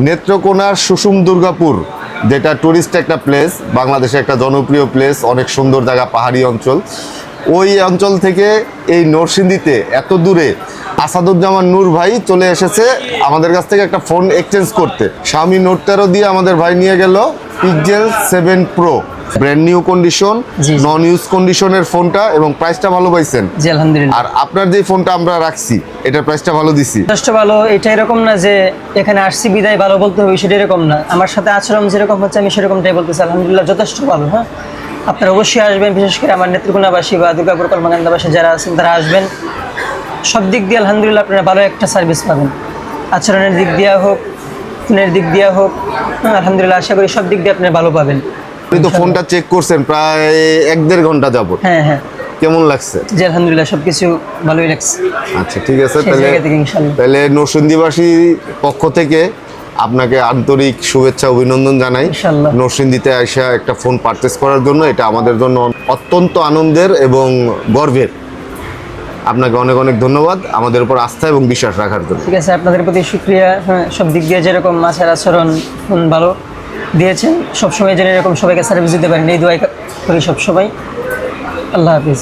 নেত্রকোনার সুষুম দুর্গাপুর, যেটা টুরিস্ট একটা প্লেস, বাংলাদেশে একটা জনপ্রিয় প্লেস, অনেক সুন্দর জায়গা, পাহাড়ি অঞ্চল। ওই অঞ্চল থেকে এই নরসিংদীতে এত দূরে আসাদুজ্জামান নূর ভাই চলে এসেছে আমাদের কাছ থেকে একটা ফোন এক্সচেঞ্জ করতে। Xiaomi Note 13 দিয়ে আমাদের ভাই নিয়ে গেল Pixel 7 Pro, brand new condition, নন ইউজ কন্ডিশনের ফোনটা, এবং প্রাইসটা ভালো পাইছেন। জি আলহামদুলিল্লাহ। আর আপনার যে ফোনটা আমরা রাখছি এটার প্রাইসটা ভালো দিছি, যথেষ্ট ভালো। এটা এরকম না যে এখানে আসছি বিদায় ভালো বলতে হবে, সেটা এরকম না। আমার সাথে আচরণ যেরকম হচ্ছে আমি সেরকমটাই বলতেছি। আলহামদুলিল্লাহ যথেষ্ট ভালো। হ্যাঁ, আপনারা অবশ্যই আসবেন, বিশেষ করে আমার নেত্রকোনাবাসী বা দুর্গাপুর কলমাকান্দাবাসী যারা আছেন তারা আসবেন। সব দিক দিয়ে আলহামদুলিল্লাহ আপনারা ভালো একটা সার্ভিস পাবেন, আচরণের দিক দিয়ে হোক, ফোনের দিক দিয়ে হোক। আলহামদুলিল্লাহ আশা করি সব দিক দিয়ে আপনারা ভালো পাবেন। আপনি তো ফোনটা চেক করছেন প্রায় 1-1.5 ঘন্টা যাবত। হ্যাঁ হ্যাঁ, কেমন লাগছে? জি আলহামদুলিল্লাহ সবকিছু ভালোই লাগছে। আচ্ছা ঠিক আছে, সেই জায়গা থেকে ইনশাআল্লাহ। তাহলে নরসিংদীবাসী পক্ষ থেকে আপনাকে আন্তরিক শুভেচ্ছা অভিনন্দন জানাই। ইনশাআল্লাহ। নরসিংদীতে আইসা একটা ফোন পারচেস করার জন্য, এটা আমাদের জন্য অত্যন্ত আনন্দের এবং গর্বের। আপনাকে অনেক অনেক ধন্যবাদ আমাদের উপর আস্থা এবং বিশ্বাস রাখার জন্য। ঠিক আছে, আপনাদের প্রতি শুকরিয়া। হ্যাঁ, সব দিক দিয়ে যেরকম আচার আচরণ ভালো দিয়েছেন, সবসময় যেন এরকম সবাইকে সার্ভিস দিতে পারেন এই দোয়া করি সবসময়। আল্লাহ হাফিজ।